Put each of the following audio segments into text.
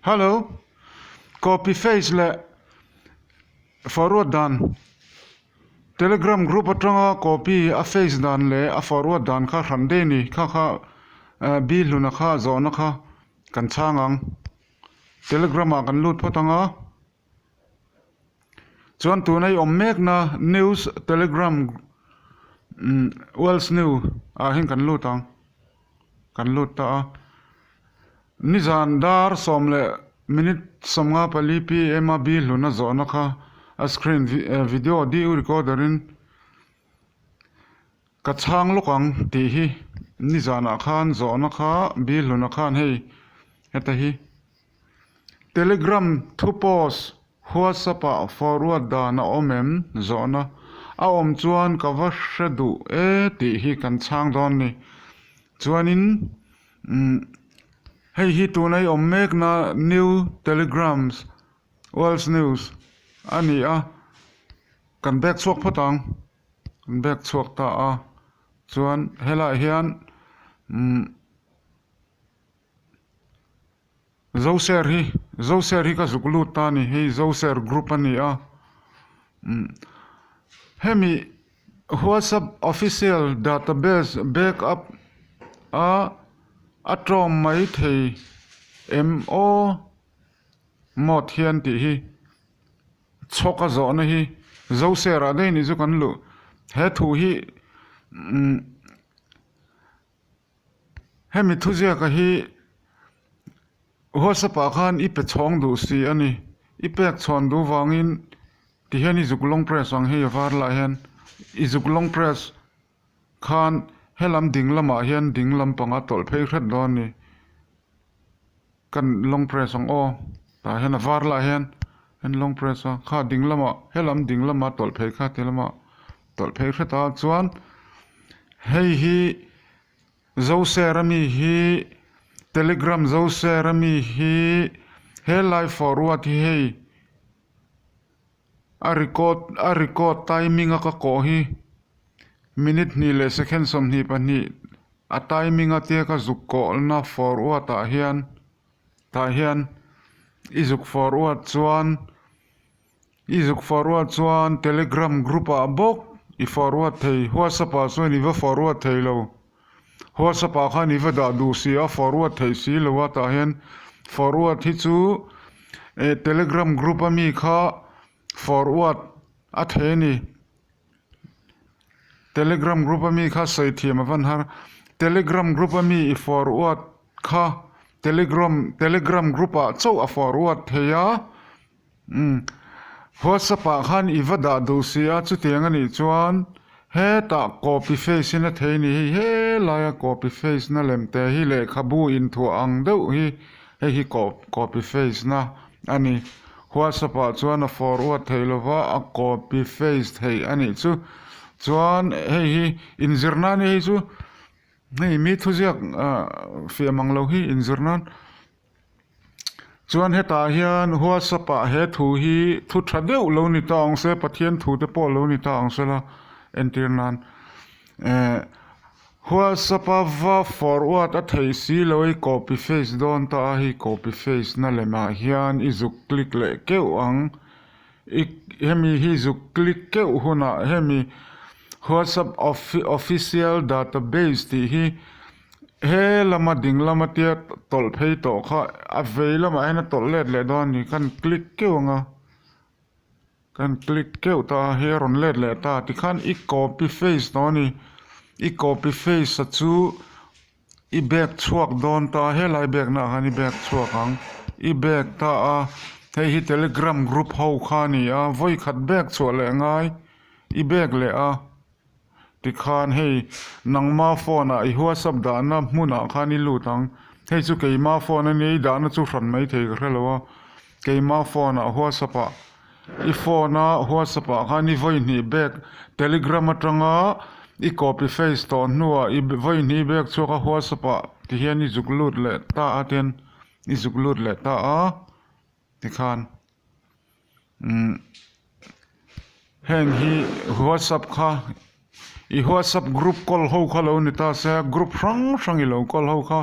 Hello, copy face le forward dan. Telegram group atanga copy a face dan le a forward dan kha rande ni kha bill luna kha zona kha kan changang. Telegram a kan lut phatanga. Chuan tunai ommek na news Telegram World's New a hin kan lutang. Kan lut ta nizan dar somle minute somnga pali pi ema bill luna zona kha a screen video di recorderin ka chang lokang ti hi nizana khan zona kha bill luna khan hei heta hi Telegram thu post WhatsApp forward da na omem zona a om chuan ka va hredu e ti hi kan chang don ni chuanin hei hi tunai ommek na new telegrams world's news ani a kan bek chuak phatang kan bek chuak ta a chuan hela hian zo share hi ka zuklut ta ni hei zo share group ani a hemi WhatsApp official database backup a atrom mai thei mo mod hian ti hi choka zona hi zo share a dei ni zu kan lu he thu hi hemi thu zia ka hi WhatsApp khan ipe chong du si ani ipek chon du wangin ti hian i zuklong press ang hei var la hian i zuklong press khan helam dinglama hian dinglam panga tol phei hret don ni kan long press ang o ta hian var la hian en long press a kha dinglama helam dinglama tol phei kha telama tol phei hret a chuan hei hi zo share mi hi Telegram zo share mi hi he live forward hi hei a record timing a ka ko hi minute ni le second som ni pa ni a timing a te ka zuk ko na forward ta hian izuk forward chuan Telegram group a bok i forward thei WhatsApp a chuan i va forward thei lo WhatsApp a khan i va da du si a forward thei si lo wa ta hian forward hi chu Telegram group a mi kha forward a the ni Telegram group a mi kha sei thiam van har Telegram group a mi i forward kha Telegram group a chau a forward theya WhatsApp a khan i va da du si a chu tiang ani chuan he ta copy face na thei ni he la copy face na lemte hi le khabu in thu ang deuh hi hi copy face na ani WhatsApp a chuan a forward thei lova a copy face thei ani chu chuan hei hi inzirna ni hi chu nei mi thu ziak fiamang lo hi inzirnan chuan heta hian WhatsApp a he thu hi thu thadeu lo ni ta ang se pathian thu te pawh lo ni ta ang se la entirnan WhatsApp a va forward a thei si loi copy face don ta hi copy face na lema hian i zuk click le keu ang hemi hi zuk click keu huna hemi WhatsApp official database ti hi he lama ding lama tia tol phei to kha a vei lama hena tol let le don ni kan click keu nga kan click keu ta he ron let le ta ti khan i copy face no ni i copy face sa chu i back chuak don ta he lai back na hani back chuak ang i back ta a hei hi Telegram group ho khani a voi khat back chu le ngai i back le a ti khan hei nangma phone a i WhatsApp da na hmuna khani lutang hei chu keima phone ani da na chu hran mai thei ka hrelowa keima phone a WhatsApp a i phone a WhatsApp a khani voi ni back Telegram atanga i copy face to nuwa i voi ni back chu ka WhatsApp a ti hian i zuklut le ta aten i zuklut le ta a ti khan heng hi WhatsApp kha i WhatsApp group call ho khalo ni ta se group rang i lo call ho kha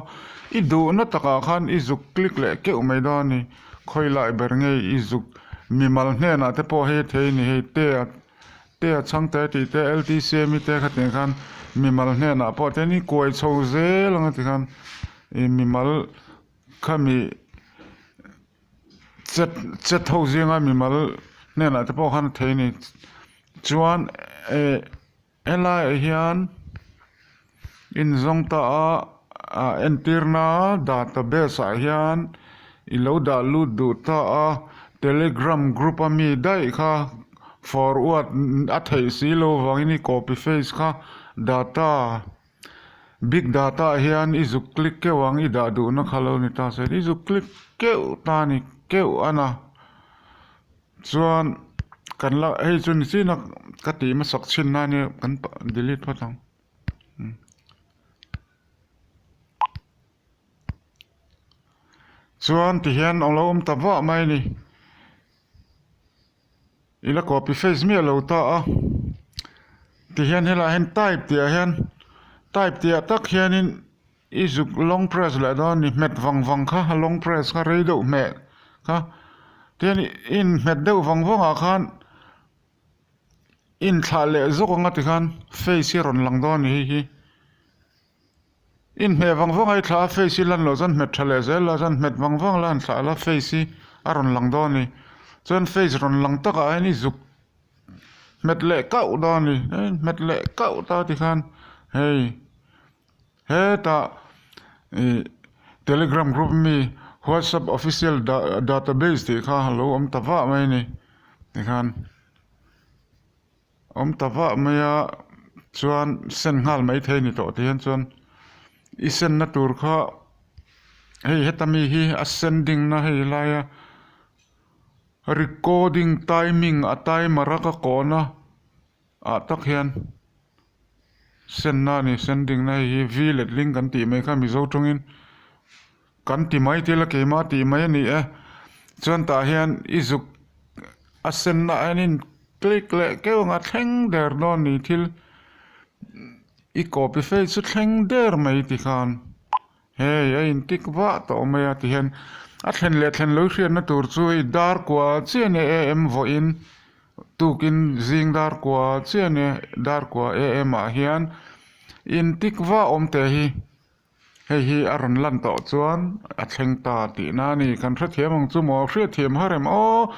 i du na taka khan i zuk click le ke umai da ni khoi lai ber nge i zuk mi mal hne na te po he thei ni he te chang te ti te LTC mi te khatin khan mi mal hne na po te ni koi chho ze lang ti khan i mi mal khami chet ho zinga mi mal hne na te po khan thei ni chuan ela hian in zong ta a entirna database a hian i lo da lu du ta a telegram group a mi dai kha forward a thei si lo wangini copy paste kha data big data hian i zuk click ke wang i da du na khalo ni ta se i zuk click ke ta ni ke ana chuan kan la hei chun si na ka ti ma sak chin na ni kan delete phatang chuan ti hian ong lo ta wa mai ni ila copy paste mi lo ta a ti hian hela hen type ti a hian type ti a tak hian in i zuk long press la da ni met wang kha long press kha rei do me kha tian in met do wang a khan in thla le zok anga ti khan face ron lang do ni hi in me wang ai thla face lan lo zan met thale zel la zan met wang lan thla la face a ron lang do ni chuan face ron lang taka ani zuk met le kau do ni met le kau ta ti khan hei he ta telegram group mi WhatsApp official database ti kha halo om ta wa mai ni ti khan om ta wa maya chuan sen ngal mai thei ni to ti hian chuan i sen na tur kha hei hetami hi a sending na hei laia recording timing a timer ka kona a tak hian sen na ni sending na hi vlet link kan ti mai kha mi zo tungin kan ti mai ti la ke ma ti mai ni chuan ta hian i zuk a sen na anin click le ke nga thleng der no ni thil i copy paste chu thleng der mai ti khan hei a in tik wa to mai a ti hian a thlen le thlen lo hrian na tur chu i dar kwa chen am vo in tukin zing dar kwa chen dar kwa am a hian in tik wa om te hi hei hi a ron lan to chuan a thleng ta ti na ni kan thra thiam ang chu mo hria thiam harem o